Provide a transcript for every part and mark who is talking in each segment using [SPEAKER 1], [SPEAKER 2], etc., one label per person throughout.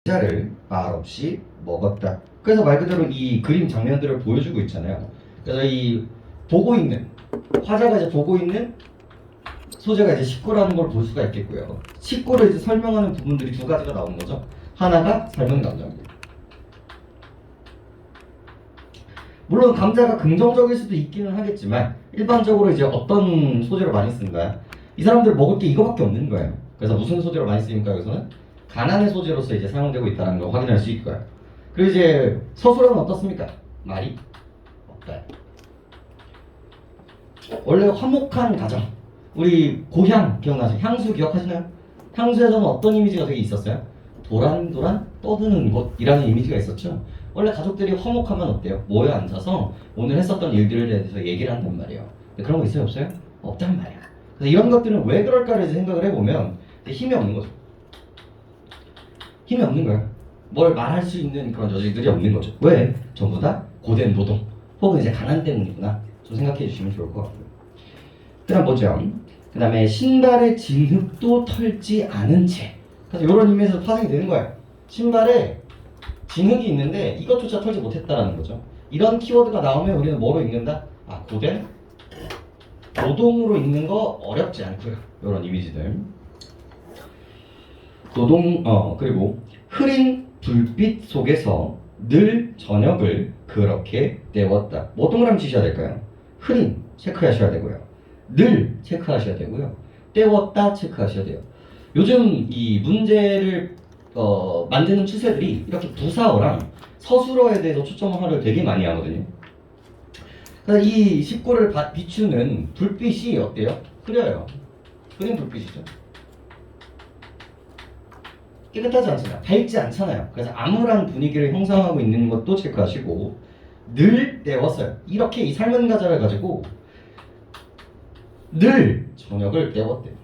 [SPEAKER 1] 과자를 말없이 먹었다. 그래서 말 그대로 이 그림 장면들을 보여주고 있잖아요. 그래서 이 보고 있는 화자가 이제 보고 있는 소재가 이제 식구라는 걸 볼 수가 있겠고요. 식구를 이제 설명하는 부분들이 두 가지가 나오는 거죠. 하나가 삶은 감자입니다. 물론 감자가 긍정적일 수도 있기는 하겠지만 일반적으로 이제 어떤 소재로 많이 쓰는가요? 이 사람들 먹을 게 이거밖에 없는 거예요. 그래서 무슨 소재로 많이 쓰입니까? 여기서는 가난의 소재로서 이제 사용되고 있다는 걸 확인할 수 있을 거예요. 그리고 이제 서술어는 어떻습니까? 말이 없다. 원래 화목한 가정, 우리 고향 기억나죠? 향수 기억하시나요? 향수에서는 어떤 이미지가 되게 있었어요? 도란도란 떠드는 곳이라는 이미지가 있었죠. 원래 가족들이 화목하면 어때요? 모여 앉아서 오늘 했었던 일들에 대해서 얘기를 한단 말이에요. 근데 그런 거 있어요? 없어요? 없단 말이야. 그래서 이런 것들은 왜 그럴까를 생각을 해보면 힘이 없는 거죠. 힘이 없는 거야. 뭘 말할 수 있는 그런 여지들이 없는 거죠. 왜? 전부 다 고된 노동 혹은 이제 가난 때문이구나. 좀 생각해 주시면 좋을 것 같고요. 그다음 뭐죠? 그 다음에 신발의 진흙도 털지 않은 채. 그래서 이런 의미에서 파생이 되는 거예요. 신발에 진흙이 있는데 이것조차 털지 못했다라는 거죠. 이런 키워드가 나오면 우리는 뭐로 읽는다? 아, 고된 노동으로 읽는 거 어렵지 않고요. 이런 이미지들. 그리고 흐린 불빛 속에서 늘 저녁을 그렇게 때웠다. 뭐 동그라미 치셔야 될까요? 흐린 체크하셔야 되고요. 늘 체크하셔야 되고요. 때웠다 체크하셔야 돼요. 요즘 이 문제를 만드는 추세들이 이렇게 부사어랑 서술어에 대해서 초점을 되게 많이 하거든요. 그래서 이 식구를 비추는 불빛이 어때요? 흐려요. 흐린 불빛이죠. 깨끗하지 않잖아요. 밝지 않잖아요. 그래서 암울한 분위기를 형성하고 있는 것도 체크하시고 늘 때웠어요. 이렇게 이 삶은 가자를 가지고 늘 저녁을 때웠대요.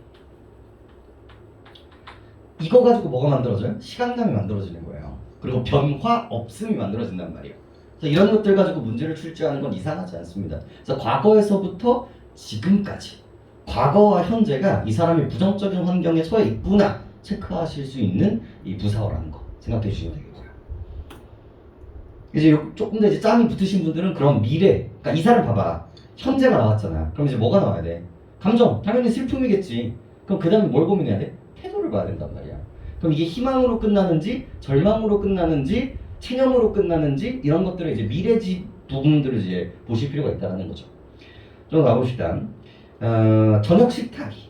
[SPEAKER 1] 이거 가지고 뭐가 만들어져요? 시간감이 만들어지는 거예요. 그리고 변화 없음이 만들어진단 말이에요. 그래서 이런 것들 가지고 문제를 출제하는 건 이상하지 않습니다. 그래서 과거에서부터 지금까지 과거와 현재가 이 사람이 부정적인 환경에 처해 있구나 체크하실 수 있는 이 부사어라는 거 생각해 주시면 되겠고요. 이제 조금 더 이제 짬이 붙으신 분들은 그런 미래, 그러니까 이 사람 봐봐. 현재가 나왔잖아. 그럼 이제 뭐가 나와야 돼? 감정, 당연히 슬픔이겠지. 그럼 그 다음에 뭘 고민해야 돼? 태도를 봐야 된단 말이야. 그럼 이게 희망으로 끝나는지, 절망으로 끝나는지, 체념으로 끝나는지 이런 것들을 이제 미래지 부분들을 이제 보실 필요가 있다는 거죠. 좀 가봅시다. 저녁 식탁이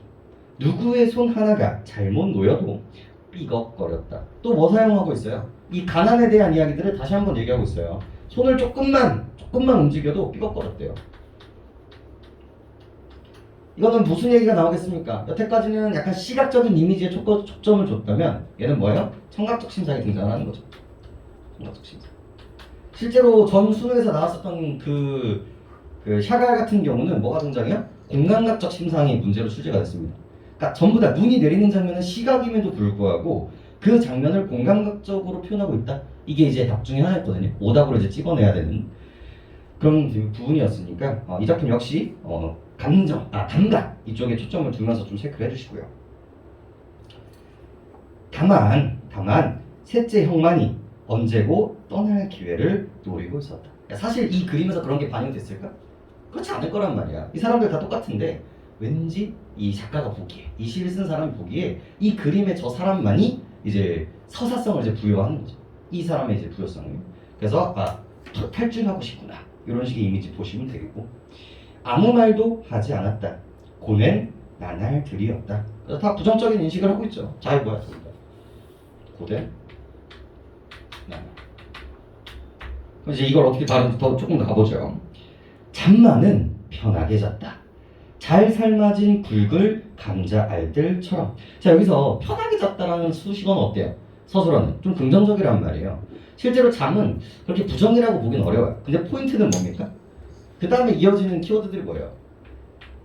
[SPEAKER 1] 누구의 손 하나가 잘못 놓여도 삐걱거렸다. 또 뭐 사용하고 있어요? 이 가난에 대한 이야기들을 다시 한번 얘기하고 있어요. 손을 조금만 움직여도 삐걱거렸대요. 이거는 무슨 얘기가 나오겠습니까? 여태까지는 약간 시각적인 이미지에 초점을 줬다면 얘는 뭐예요? 청각적 심상이 등장하는 거죠. 청각적 심상. 실제로 전 수능에서 나왔었던 그 샤갈 같은 경우는 뭐가 등장해요? 공감각적 심상이 문제로 출제가 됐습니다. 그러니까 전부 다 눈이 내리는 장면은 시각임에도 불구하고 그 장면을 공감각적으로 표현하고 있다. 이게 이제 답 중에 하나였거든요. 오답으로 이제 찍어내야 되는 그런 부분이었으니까 이 작품 역시 감각 이쪽에 초점을 두면서 좀 체크를 해주시고요. 다만 셋째 형만이 언제고 떠날 기회를 노리고 있었다. 사실 이 그림에서 그런 게 반영됐을까? 그렇지 않을 거란 말이야. 이 사람들 다 똑같은데 왠지 이 작가가 보기에, 이 시를 쓴 사람이 보기에 이 그림의 저 사람만이 이제 서사성을 이제 부여하는 거죠. 이 사람의 이제 부여성을. 그래서 탈출하고 싶구나. 이런 식의 이미지 보시면 되겠고, 아무 말도 하지 않았다. 고된 나날들이었다. 그래서 다 부정적인 인식을 하고 있죠. 잘 보였습니다. 고된 나날. 그럼 이제 이걸 어떻게 다룬지 더 조금 더 가보죠. 잠만은 편하게 잤다. 잘 삶아진 굵을 감자 알들처럼. 자, 여기서 편하게 잤다라는 수식어는 어때요? 서술어는 좀 긍정적이란 말이에요. 실제로 잠은 그렇게 부정이라고 보긴 어려워요. 근데 포인트는 뭡니까? 그 다음에 이어지는 키워드들이 뭐예요?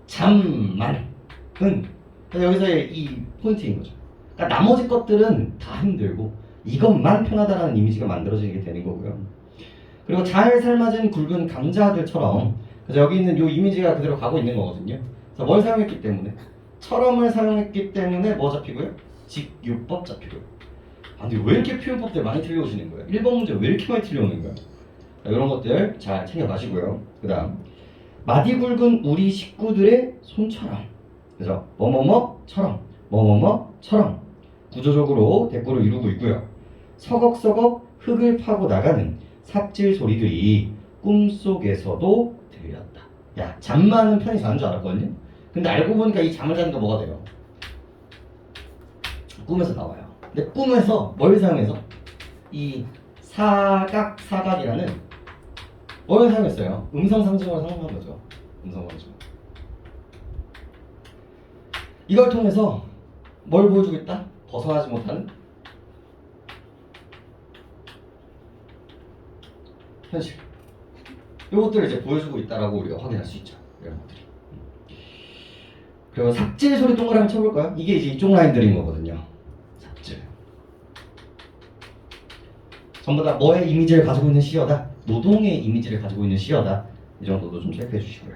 [SPEAKER 1] 잠만은. 그래서 여기서의 이 포인트인 거죠. 그러니까 나머지 것들은 다 힘들고 이것만 편하다라는 이미지가 만들어지게 되는 거고요. 그리고 잘 삶아진 굵은 감자들처럼. 그래서 여기 있는 이 이미지가 그대로 가고 있는 거거든요. 그래서 뭘 사용했기 때문에? 처럼을 사용했기 때문에 뭐 잡히고요? 직유법 잡히고요. 아, 근데 왜 이렇게 표현법들 많이 틀려오시는 거예요? 1번 문제 왜 이렇게 많이 틀려오는 거예요? 자, 이런 것들 잘 챙겨가시고요. 그 다음 마디 굵은 우리 식구들의 손처럼, 그죠? 뭐뭐뭐처럼 뭐뭐뭐처럼 구조적으로 대꾸를 이루고 있고요. 서걱서걱 흙을 파고 나가는 삽질 소리들이 꿈속에서도 들렸다. 야, 잠만은 편히 자는 줄 알았거든요. 근데 알고 보니까 이 잠을 자는 게 뭐가 돼요? 꿈에서 나와요. 근데 꿈에서 뭘 사용해서? 이 사각이라는 뭘 사용했어요? 음성 상징어를 사용한 거죠. 음성 상징어. 이걸 통해서 뭘 보여주고 있다? 벗어나지 못하는 현실. 이것들을 이제 보여주고 있다라고 우리가 확인할 수 있죠. 이런 것들이. 그리고 삽질 소리 동그라미 쳐볼까요? 이게 이제 이쪽 라인들인 거거든요. 삽질. 전부 다 뭐의 이미지를 가지고 있는 시어다? 노동의 이미지를 가지고 있는 시어다. 이 정도도 좀 체크해 주시고요.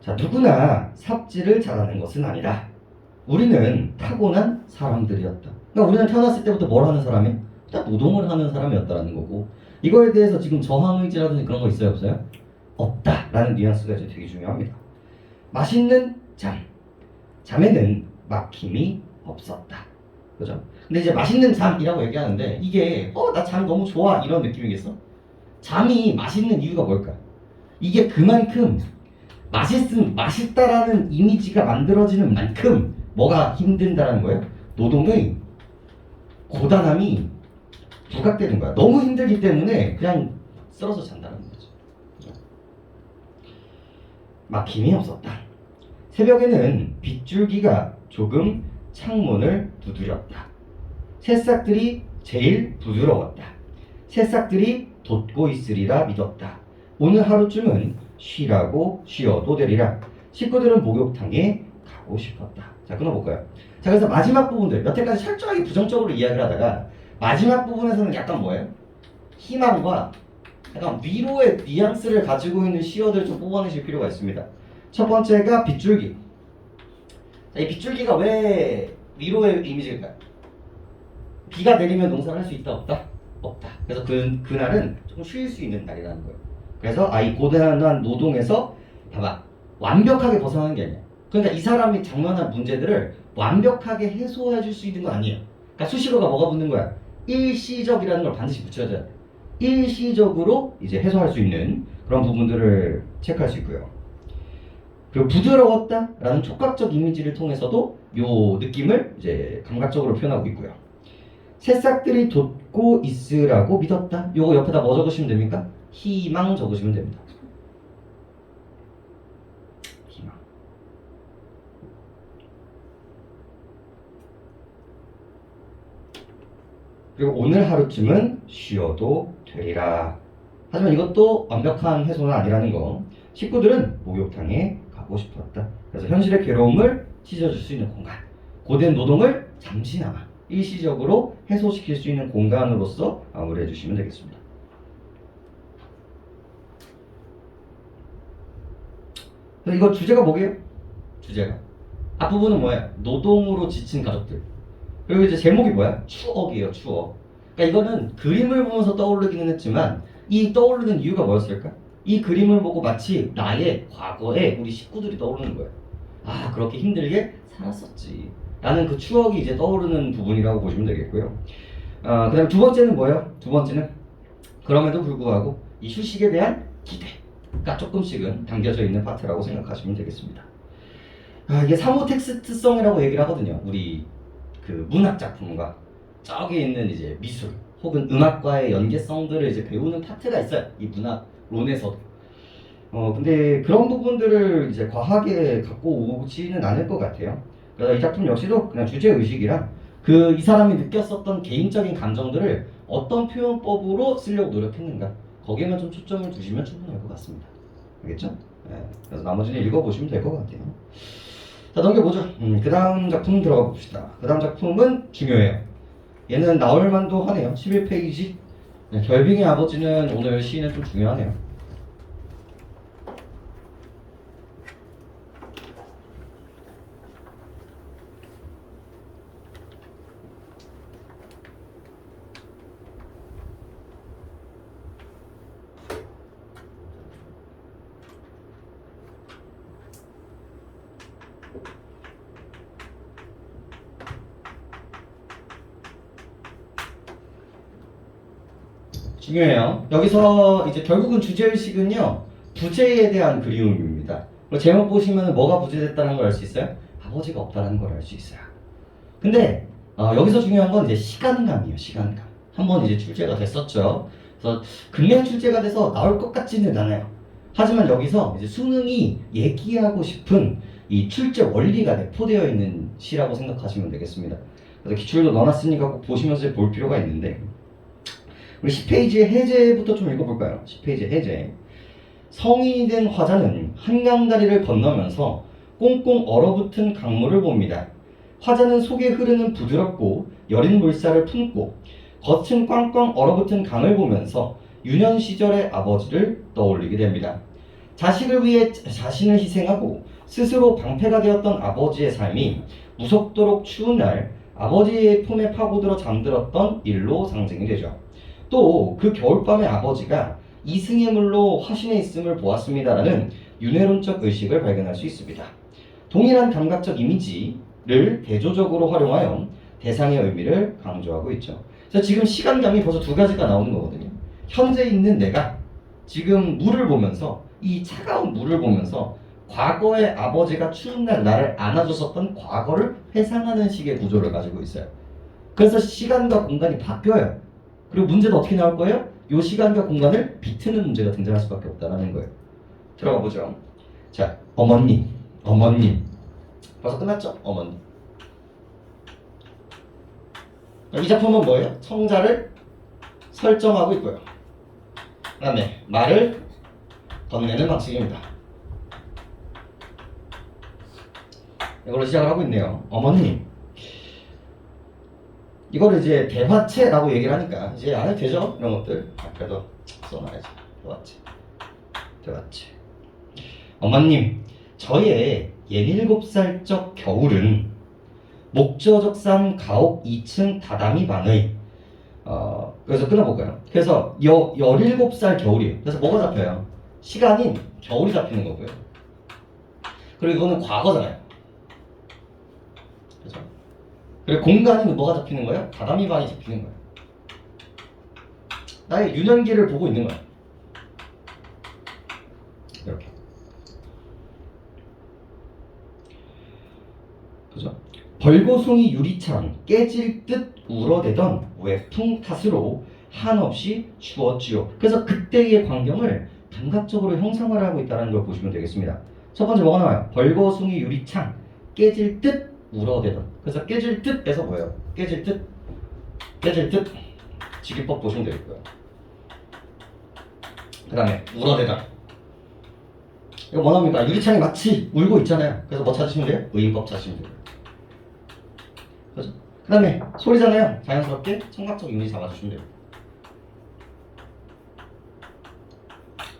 [SPEAKER 1] 자, 누구나 삽질을 잘하는 것은 아니다. 우리는 타고난 사람들이었다. 그러니까 우리는 태어났을 때부터 뭘 하는 사람이? 딱 노동을 하는 사람이었다라는 거고, 이거에 대해서 지금 저항 의지라든지 그런 거 있어요, 없어요? 없다라는 뉘앙스가 이제 되게 중요합니다. 맛있는 잠에는 막힘이 없었다. 그죠? 근데 이제 맛있는 잠이라고 얘기하는데 이게 나 잠 너무 좋아 이런 느낌이겠어? 잠이 맛있는 이유가 뭘까? 이게 그만큼 맛있다라는 이미지가 만들어지는 만큼 뭐가 힘든다라는 거예요? 노동의 고단함이 부각되는 거야. 너무 힘들기 때문에 그냥 쓰러져 잔다는 거죠. 막힘이 없었다. 새벽에는 빗줄기가 조금 창문을 두드렸다. 새싹들이 제일 부드러웠다. 새싹들이 돋고 있으리라 믿었다. 오늘 하루쯤은 쉬어도 되리라. 식구들은 목욕탕에 가고 싶었다. 자, 끊어볼까요? 자, 그래서 마지막 부분들 여태까지 철저하게 부정적으로 이야기를 하다가 마지막 부분에서는 약간 뭐예요? 희망과 약간 위로의 뉘앙스를 가지고 있는 시어들을 좀 뽑아내실 필요가 있습니다. 첫 번째가 빗줄기. 자, 이 빗줄기가 왜 위로의 이미지일까요? 비가 내리면 농사를 할 수 있다 없다? 없다. 그래서 그날은 조금 쉴 수 있는 날이라는 거예요. 그래서 이 고단한 노동에서 봐봐, 완벽하게 벗어나는 게 아니야. 그러니까 이 사람이 장만한 문제들을 완벽하게 해소해 줄 수 있는 건 아니에요. 그러니까 수식어가 뭐가 붙는 거야? 일시적이라는 걸 반드시 붙여줘야 돼. 일시적으로 이제 해소할 수 있는 그런 부분들을 체크할 수 있고요. 그리고 부드러웠다라는 촉각적 이미지를 통해서도 요 느낌을 이제 감각적으로 표현하고 있고요. 새싹들이 돋고 있으라고 믿었다. 요거 옆에다 뭐 적으시면 됩니까? 희망 적으시면 됩니다. 희망. 그리고 오늘 하루쯤은 쉬어도 되리라. 하지만 이것도 완벽한 해소는 아니라는 거. 식구들은 목욕탕에 가고 싶었다. 그래서 현실의 괴로움을 찢어줄 수 있는 공간, 고된 노동을 잠시나마 일시적으로 해소시킬 수 있는 공간으로서 마무리해 주시면 되겠습니다. 이거 주제가 뭐게요? 주제가 앞부분은 뭐야? 노동으로 지친 가족들. 그리고 이제 제목이 뭐야? 추억이에요. 추억. 그러니까 이거는 그림을 보면서 떠오르기는 했지만 이 떠오르는 이유가 뭐였을까? 이 그림을 보고 마치 나의 과거에 우리 식구들이 떠오르는 거예요. 아, 그렇게 힘들게 살았었지 라는 그 추억이 이제 떠오르는 부분이라고 보시면 되겠고요. 그 다음 두 번째는 뭐예요? 두 번째는 그럼에도 불구하고 이 휴식에 대한 기대가 조금씩은 담겨져 있는 파트라고 생각하시면 되겠습니다. 이게 사무 텍스트성이라고 얘기를 하거든요. 우리 그 문학 작품과 저기 있는 이제 미술 혹은 음악과의 연계성들을 이제 배우는 파트가 있어요. 이 문학론에서도. 근데 그런 부분들을 이제 과하게 갖고 오지는 않을 것 같아요. 그래서 이 작품 역시도 그냥 주제의식이랑 이 사람이 느꼈었던 개인적인 감정들을 어떤 표현법으로 쓰려고 노력했는가, 거기에만 좀 초점을 두시면 충분할 것 같습니다. 알겠죠? 네. 그래서 나머지는 읽어보시면 될 것 같아요. 자, 넘겨보죠. 그 다음 작품 들어가 봅시다. 그 다음 작품은 중요해요. 얘는 나올 만도 하네요. 11페이지. 네, 결빙의 아버지는 오늘 시인은 좀 중요하네요. 중요해요. 여기서 이제 결국은 주제의식은요, 부재에 대한 그리움입니다. 제목 보시면 뭐가 부재됐다는 걸 알 수 있어요? 아버지가 없다는 걸 알 수 있어요. 근데 여기서 중요한 건 이제 시간감이에요. 시간감. 한번 이제 출제가 됐었죠. 그래서 근래에 출제가 돼서 나올 것 같지는 않아요. 하지만 여기서 이제 수능이 얘기하고 싶은 이 출제 원리가 내포되어 있는 시라고 생각하시면 되겠습니다. 그래서 기출도 넣어놨으니까 꼭 보시면서 볼 필요가 있는데, 우리 10페이지의 해제부터 좀 읽어볼까요? 10페이지 해제. 성인이 된 화자는 한강다리를 건너면서 꽁꽁 얼어붙은 강물을 봅니다. 화자는 속에 흐르는 부드럽고 여린 물살을 품고 겉은 꽝꽝 얼어붙은 강을 보면서 유년 시절의 아버지를 떠올리게 됩니다. 자식을 위해 자신을 희생하고 스스로 방패가 되었던 아버지의 삶이 무섭도록 추운 날 아버지의 품에 파고들어 잠들었던 일로 상징이 되죠. 또 그 겨울밤에 아버지가 이승의 물로 화신에 있음을 보았습니다라는 윤회론적 의식을 발견할 수 있습니다. 동일한 감각적 이미지를 대조적으로 활용하여 대상의 의미를 강조하고 있죠. 그래서 지금 시간감이 벌써 두 가지가 나오는 거거든요. 현재 있는 내가 지금 물을 보면서, 이 차가운 물을 보면서 과거의 아버지가 추운 날 나를 안아줬었던 과거를 회상하는 식의 구조를 가지고 있어요. 그래서 시간과 공간이 바뀌어요. 그리고 문제도 어떻게 나올 거예요? 이 시간과 공간을 비트는 문제가 등장할 수밖에 없다는 거예요. 들어가 보죠. 자, 어머님. 벌써 끝났죠? 어머님. 이 작품은 뭐예요? 청자를 설정하고 있고요. 그 다음에 말을 건네는 방식입니다. 이걸로 시작을 하고 있네요. 어머님. 이거를 이제 대화체라고 얘기를 하니까 이제 안 해도 되죠? 이런 것들. 그래도 써놔야지. 대화체. 어머님, 저의 17살적 겨울은 목저적산 가옥 2층 다다미 방의 그래서 끊어볼까요? 그래서 17살 겨울이에요. 그래서 뭐가 잡혀요? 시간인 겨울이 잡히는 거고요. 그리고 이거는 과거잖아요. 그죠? 그리고 공간은 뭐가 잡히는 거예요? 다다미 방이 잡히는 거예요. 나의 유년기를 보고 있는 거예요. 이렇게. 그죠? 벌거숭이 유리창 깨질 듯 울어대던 외풍 탓으로 한없이 추웠지요. 그래서 그때의 광경을 감각적으로 형상화를 하고 있다는 걸 보시면 되겠습니다. 첫 번째 뭐가 나와요? 벌거숭이 유리창 깨질 듯 울어대던. 그래서 깨질 듯에서 뭐예요? 깨질 듯 직유법 보시면 되겠고요. 그 다음에 울어대다. 이거 뭐 나옵니까? 유리창이 마치 울고 있잖아요. 그래서 뭐 찾으시면 돼요? 의인법 찾으시면 돼요. 그죠? 그 다음에 소리잖아요. 자연스럽게 청각적 이미지 잡아주시면 돼요.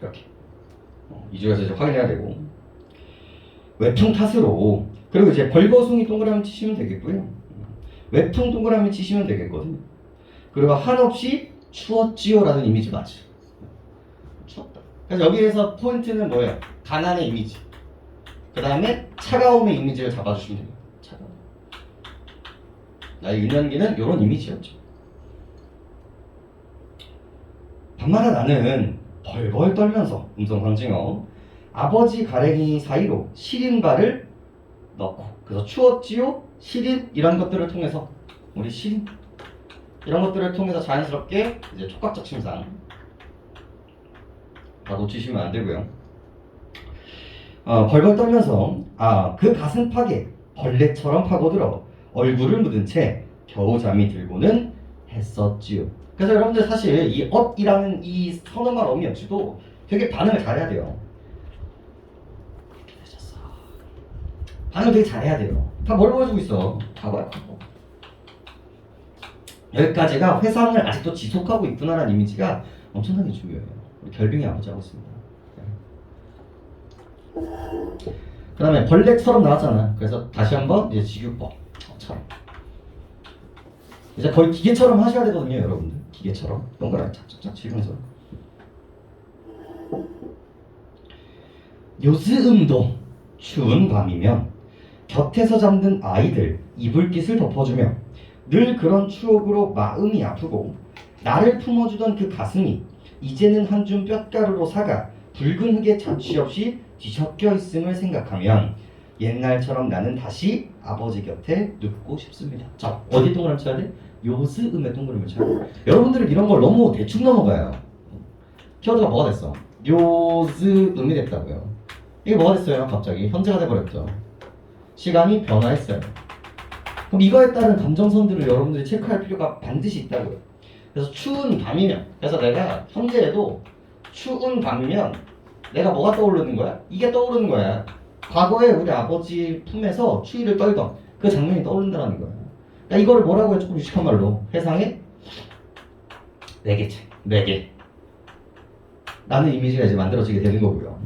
[SPEAKER 1] 이렇게 이쪽에서 이제 확인해야 되고, 외풍 탓으로. 그리고 이제 벌거숭이 동그라미 치시면 되겠고요. 외풍 동그라미 치시면 되겠거든요. 그리고 한없이 추웠지요 라는 이미지 맞죠? 추웠다. 그래서 여기에서 포인트는 뭐예요? 가난의 이미지. 그 다음에 차가움의 이미지를 잡아주시면 됩니다. 차가움. 나의 유년기는 이런 이미지였죠. 밤마다 나는 벌벌 떨면서 음성강징어 아버지 가랭이 사이로 시린발을 넣고, 그래서 추웠지요, 시린 이런 것들을 통해서 우리 시린 이런 것들을 통해서 자연스럽게 이제 촉각적 침상 다 놓치시면 안 되고요. 벌벌 떨면서 그 가슴팍에 벌레처럼 파고들어 얼굴을 묻은 채 겨우 잠이 들고는 했었지요. 그래서 여러분들 사실 이 엇이라는 이 선어말 어미 없이도 되게 반응을 잘해야 돼요. 반응을 되게 잘해야 돼요. 다 뭘 보여주고 있어? 과거야, 과거. 여기까지가 회상을 아직도 지속하고 있구나라는 이미지가 엄청나게 중요해요. 우리 결빙이 아버지 하고 있습니다. 그 다음에 벌레처럼 나왔잖아. 그래서 다시 한번 이제 직유법처럼. 이제 거의 기계처럼 하셔야 되거든요, 여러분들. 기계처럼 동그랗게 착착착 치면서. 요스음도 추운 밤이면 곁에서 잠든 아이들 이불깃을 덮어주며 늘 그런 추억으로 마음이 아프고 나를 품어주던 그 가슴이 이제는 한 줌 뼛가루로 사가 붉은 흙에 자취 없이 뒤섞여 있음을 생각하면 옛날처럼 나는 다시 아버지 곁에 눕고 싶습니다. 자, 어디 동그라미 쳐야 돼? 요스음에 동그라미 쳐야 돼. 여러분들은 이런 걸 너무 대충 넘어가요. 키워드가 뭐가 됐어? 요스음이 됐다고요. 이게 뭐가 됐어요? 갑자기 현재가 돼버렸죠. 시간이 변화했어요. 그럼 이거에 따른 감정선들을 여러분들이 체크할 필요가 반드시 있다고요. 그래서 추운 밤이면, 그래서 내가 현재에도 추운 밤이면 내가 뭐가 떠오르는 거야? 이게 떠오르는 거야. 과거에 우리 아버지 품에서 추위를 떨던 그 장면이 떠오른다는 거야. 그러니까 이거를 뭐라고 해? 조금 유식한 말로 회상의 매개체, 매개. 라는 이미지가 이제 만들어지게 되는 거고요.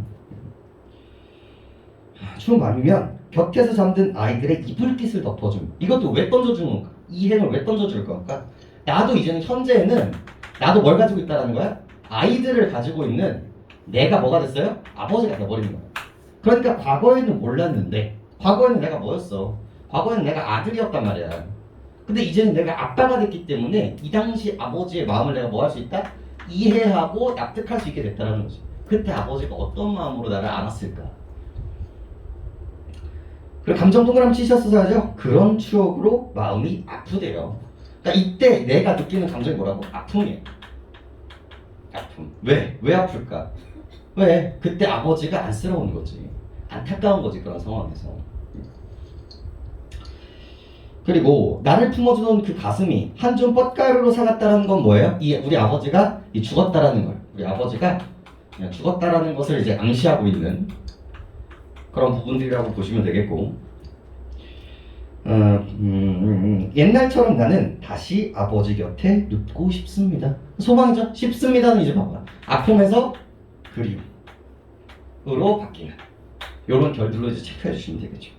[SPEAKER 1] 추운 밤이면 곁에서 잠든 아이들의 이불깃을 덮어주는, 이것도 왜 던져주는 건가? 이 행을 왜 던져줄 건가? 나도 이제는 현재에는 나도 뭘 가지고 있다는 거야? 아이들을 가지고 있는 내가 뭐가 됐어요? 아버지가 돼버리는 거야. 그러니까 과거에는 몰랐는데, 과거에는 내가 뭐였어? 과거에는 내가 아들이었단 말이야. 근데 이제는 내가 아빠가 됐기 때문에 이 당시 아버지의 마음을 내가 뭐 할 수 있다? 이해하고 납득할 수 있게 됐다는 거지. 그때 아버지가 어떤 마음으로 나를 안았을까? 그리고 감정 동그라미 치셨어야죠. 그런 추억으로 마음이 아프대요. 그러니까 이때 내가 느끼는 감정이 뭐라고? 아픔이에요. 아픔. 왜? 왜 아플까? 왜? 그때 아버지가 안쓰러운 거지. 안타까운 거지, 그런 상황에서. 그리고 나를 품어주던 그 가슴이 한 줌 뻗가루로 사갔다는 건 뭐예요? 우리 아버지가 죽었다라는 걸. 우리 아버지가 그냥 죽었다라는 것을 이제 암시하고 있는 그런 부분들이라고 보시면 되겠고, 옛날처럼 나는 다시 아버지 곁에 눕고 싶습니다. 소망이죠? 싶습니다는 이제 봐봐. 아픔에서 그리움으로 바뀌는 이런 결들로 이제 체크해 주시면 되겠죠.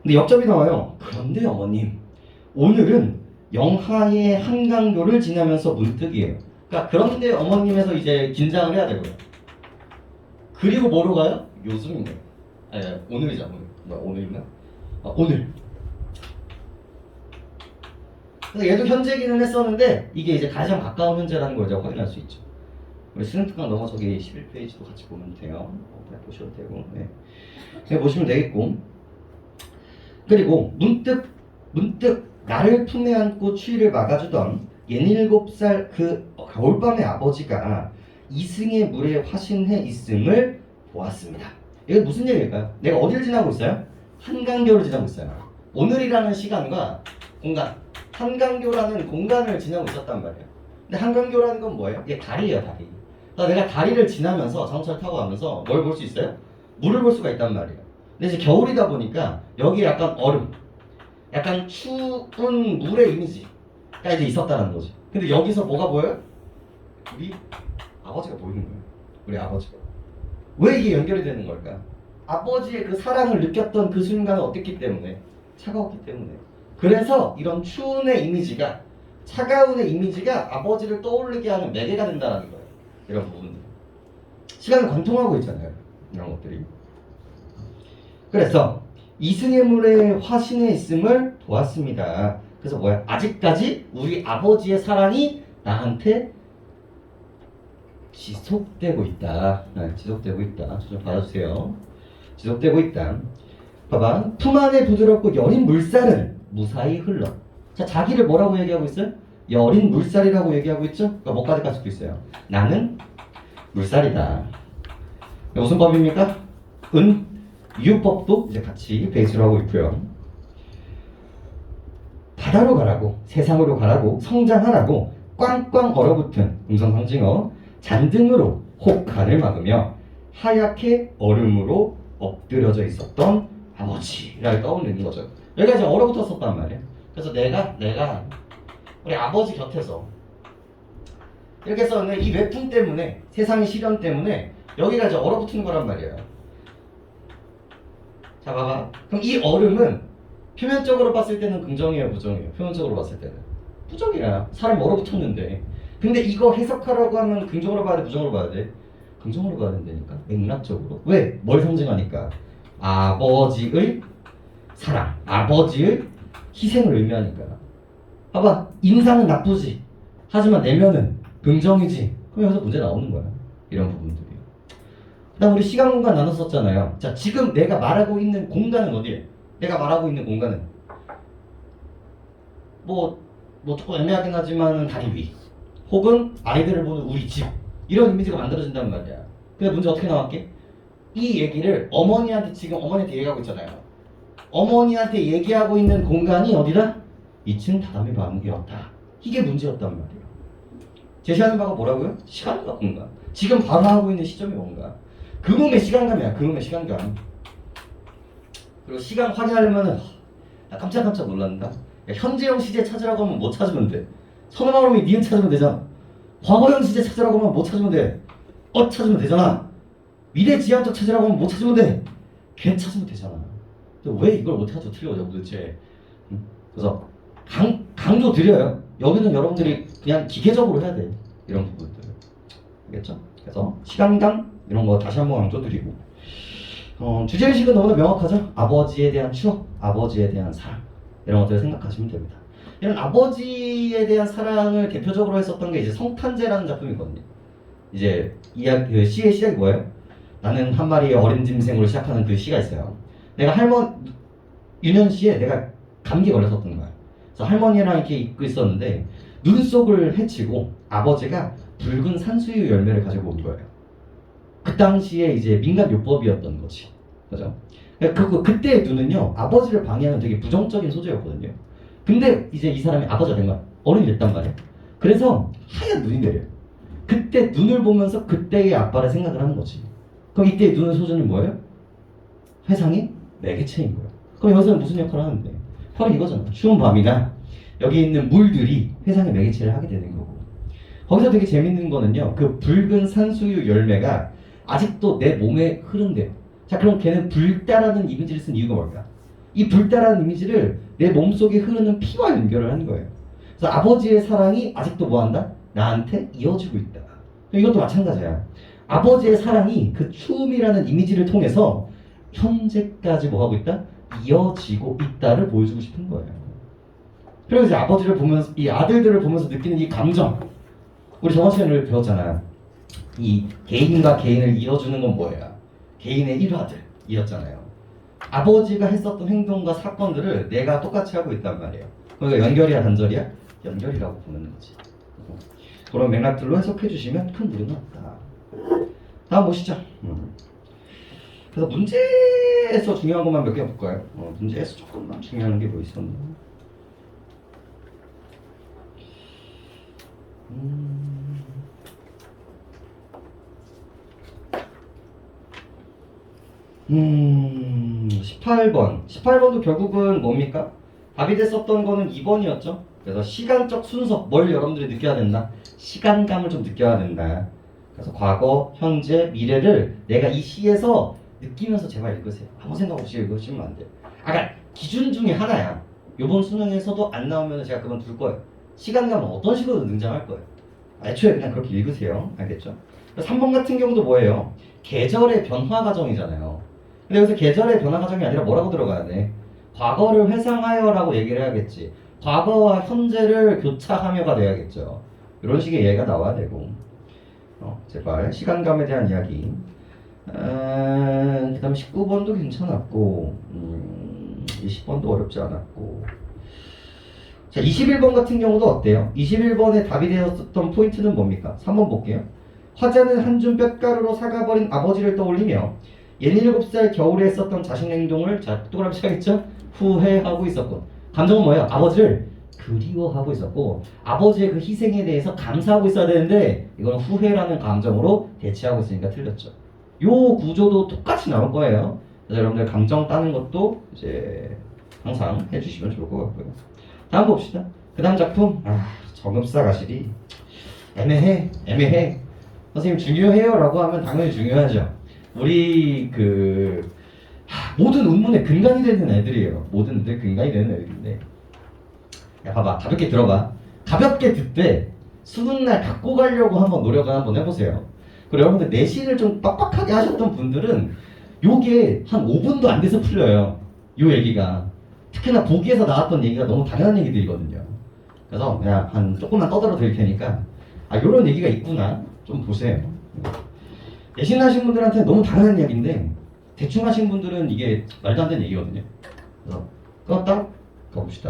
[SPEAKER 1] 근데 역접이 나와요. 그런데 어머님, 오늘은 영하의 한강교를 지나면서 문득이에요. 그러니까 그런데 어머님에서 이제 긴장을 해야 되고요. 그리고 뭐로 가요? 요즘인가요? 아니, 오늘이죠. 오늘인가? 오늘. 그래서 얘도 현재기는 했었는데 이게 이제 가장 가까운 현재라는 걸 제가 확인할 수 있죠. 우리 스낵특강 넘어 저기 11페이지도 같이 보면 돼요. 보셔도 되고, 네, 보시면 되겠고. 그리고 문득 나를 품에 안고 추위를 막아주던 67살 그 겨울밤의 아버지가 이승의 물에 화신해 있음을 보았습니다. 이게 무슨 얘기일까요? 내가 어디를 지나고 있어요? 한강교를 지나고 있어요. 오늘이라는 시간과 공간, 한강교라는 공간을 지나고 있었단 말이에요. 근데 한강교라는 건 뭐예요? 이게 다리예요, 다리. 그러니까 내가 다리를 지나면서 자동차를 타고 가면서 뭘 볼 수 있어요? 물을 볼 수가 있단 말이에요. 근데 이제 겨울이다 보니까 여기 약간 얼음, 약간 추운 물의 이미지가 이제 있었다는 거지. 근데 여기서 뭐가 보여요? 우리 아버지가 보이는 거예요. 우리 아버지가. 왜 이게 연결이 되는 걸까? 아버지의 그 사랑을 느꼈던 그 순간은 어땠기 때문에? 차가웠기 때문에. 그래서 이런 추운의 이미지가, 차가운의 이미지가 아버지를 떠올리게 하는 매개가 된다는 거예요. 이런 부분들. 시간을 관통하고 있잖아요. 이런 것들이. 그래서 이승의 물에 화신해 있음을 보았습니다. 그래서 뭐야? 아직까지 우리 아버지의 사랑이 나한테 지속되고 있다. 네, 지속되고 있다. 좀 받아주세요. 지속되고 있다. 봐봐. 품 안에 부드럽고 여린 물살은 무사히 흘러. 자, 자기를 뭐라고 얘기하고 있어요? 여린 물살이라고 얘기하고 있죠? 그러니까 뭐까지까지 쓰고 있어요? 나는 물살이다. 무슨 법입니까? 유법도 이제 같이 베이스로 하고 있고요. 바다로 가라고, 세상으로 가라고, 성장하라고 꽝꽝 얼어붙은 음성상징어 잔등으로 혹한을 막으며 하얗게 얼음으로 엎드려져 있었던 아버지를 떠올리는 거죠. 여기가 이제 얼어붙었었단 말이에요. 그래서 내가 우리 아버지 곁에서 이렇게 썼는데 이 외풍 때문에, 세상의 시련 때문에 여기가 이제 얼어붙은 거란 말이에요. 자, 봐봐. 그럼 이 얼음은 표면적으로 봤을 때는 긍정이에요, 부정이에요? 표면적으로 봤을 때는 부정이야. 사람 얼어붙었는데. 근데 이거 해석하라고 하면 긍정으로 봐야 돼, 부정으로 봐야 돼? 긍정으로 봐야 된다니까. 맥락적으로. 왜? 뭘 상징하니까? 아버지의 사랑, 아버지의 희생을 의미하니까. 봐봐, 인상은 나쁘지. 하지만 내면은 긍정이지. 그럼 여기서 문제 나오는 거야. 이런 부분들이. 그다음 우리 시간 공간 나눴었잖아요. 자, 지금 내가 말하고 있는 공간은 어디에? 내가 말하고 있는 공간은 뭐 조금 애매하긴 하지만 다리 위. 혹은 아이들을 보는 우리 집. 이런 이미지가 만들어진단 말이야. 근데 문제 어떻게 나왔게? 이 얘기를 어머니한테 지금 어머니한테 얘기하고 있잖아요. 어머니한테 얘기하고 있는 공간이 어디다? 2층 다다미 방이었다. 이게 문제였단 말이에요. 제시하는 바가 뭐라고요? 시간과 공간. 지금 바로 하고 있는 시점이 뭔가? 그 몸의 시간감이야. 그 몸의 시간감. 그리고 시간 확인하려면은 나 깜짝깜짝 놀란다. 야, 현재형 시제 찾으라고 하면 뭐 찾으면 돼? 선어마음이 니은 찾으면 되잖아. 과거형 시제 찾으라고 하면 뭐 찾으면 돼? 찾으면 되잖아. 미래 지향적 찾으라고 하면 뭐 찾으면 돼? 걔 찾으면 되잖아. 왜 이걸 못하죠? 틀려져 도대체. 그래서 강조 드려요. 여기는 여러분들이 그냥 기계적으로 해야 돼. 이런 부분들. 알겠죠? 그래서 시간감 이런 거 다시 한번 강조 드리고 주제의식은 너무나 명확하죠? 아버지에 대한 추억, 아버지에 대한 사랑 이런 것들을 생각하시면 됩니다. 이런 아버지에 대한 사랑을 대표적으로 했었던 게 이제 성탄제라는 작품이거든요. 이제 그 시의 시작이 뭐예요? 나는 한 마리의 어린 짐승으로 시작하는 그 시가 있어요. 내가 윤현 씨에 내가 감기 걸렸었던 거야. 그래서 할머니랑 이렇게 입고 있었는데 눈속을 헤치고 아버지가 붉은 산수유 열매를 가지고 온 거예요. 그 당시에 이제 민간요법이었던 거지. 그죠? 그때의 눈은요, 아버지를 방해하는 되게 부정적인 소재였거든요. 근데 이제 이 사람이 아버지가 된 거야. 어른이 됐단 말이야. 그래서 하얀 눈이 내려요. 그때 눈을 보면서 그때의 아빠를 생각을 하는 거지. 그럼 이때의 눈의 소재는 뭐예요? 회상의 매개체인 거예요. 그럼 여기서는 무슨 역할을 하는데? 바로 이거잖아. 추운 밤이나 여기 있는 물들이 회상의 매개체를 하게 되는 거고. 거기서 되게 재밌는 거는요, 그 붉은 산수유 열매가 아직도 내 몸에 흐른대요. 자, 그럼 걔는 불다라는 이미지를 쓴 이유가 뭘까? 이 불다라는 이미지를 내 몸속에 흐르는 피와 연결을 한 거예요. 그래서 아버지의 사랑이 아직도 뭐한다? 나한테 이어지고 있다. 이것도 마찬가지야. 아버지의 사랑이 그 추움이라는 이미지를 통해서 현재까지 뭐하고 있다? 이어지고 있다를 보여주고 싶은 거예요. 그리고 이제 아버지를 보면서, 이 아들들을 보면서 느끼는 이 감정, 우리 저번 시간에 배웠잖아요. 이 개인과 개인을 이어주는 건 뭐예요? 개인의 일화들이었잖아요. 아버지가 했었던 행동과 사건들을 내가 똑같이 하고 있단 말이에요. 그러니까 연결이야 단절이야? 연결이라고 보는 거지. 그런 맥락들로 해석해 주시면 큰 무리는 없다. 다음 보시죠. 그래서 문제에서 중요한 것만 몇 개 볼까요? 문제에서 조금만 중요한 게 뭐 있었나? 음... 18번도 결국은 뭡니까? 답이 됐었던 거는 2번이었죠. 그래서 시간적 순서, 뭘 여러분들이 느껴야 된다? 시간감을 좀 느껴야 된다. 그래서 과거, 현재, 미래를 내가 이 시에서 느끼면서 제발 읽으세요. 아무 생각 없이 읽으시면 안 돼요. 아까 기준 중에 하나야. 요번 수능에서도 안 나오면 제가 그만 둘 거예요. 시간감은 어떤 식으로 등장할 거예요. 애초에 그냥 그렇게 읽으세요. 알겠죠? 3번 같은 경우도 뭐예요? 계절의 변화 과정이잖아요. 근데 여기서 계절의 변화 과정이 아니라 뭐라고 들어가야 돼? 과거를 회상하여 라고 얘기를 해야겠지. 과거와 현재를 교차하며가 돼야겠죠. 이런 식의 예가 나와야 되고. 제발 시간감에 대한 이야기. 그 다음 19번도 괜찮았고 20번도 어렵지 않았고. 자, 21번 같은 경우도 어때요? 21번에 답이 되었던 포인트는 뭡니까? 3번 볼게요. 화자는 한 줌 뼛가루로 사가버린 아버지를 떠올리며 17살 겨울에 했었던 자신의 행동을, 자, 동그라미 쳐야겠죠? 후회하고 있었고. 감정은 뭐예요? 아버지를 그리워하고 있었고, 아버지의 그 희생에 대해서 감사하고 있어야 되는데 이건 후회라는 감정으로 대체하고 있으니까 틀렸죠. 요 구조도 똑같이 나올 거예요. 그래서 여러분들 감정 따는 것도 이제 항상 해주시면 좋을 것 같고요. 다음 봅시다. 그 다음 작품, 정읍사 가실이 애매해. 선생님 중요해요 라고 하면 당연히 중요하죠. 우리 모든 운문의 근간이 되는 애들이에요. 모든 애들 근간이 되는 애들인데, 야 봐봐, 가볍게 들어봐. 가볍게 듣되 수능날 갖고 가려고 한번 노력을 한번 해보세요. 그리고 여러분들 내신을 좀 빡빡하게 하셨던 분들은 요게 한 5분도 안 돼서 풀려요. 요 얘기가. 특히나 보기에서 나왔던 얘기가 너무 당연한 얘기들이거든요. 그래서 그냥 한 조금만 떠들어 드릴 테니까 요런 얘기가 있구나 좀 보세요. 예신하신 분들한테 너무 당연한 이야기인데 대충 하신 분들은 이게 말도 안 되는 얘기거든요. 그래서 껐다 가봅시다.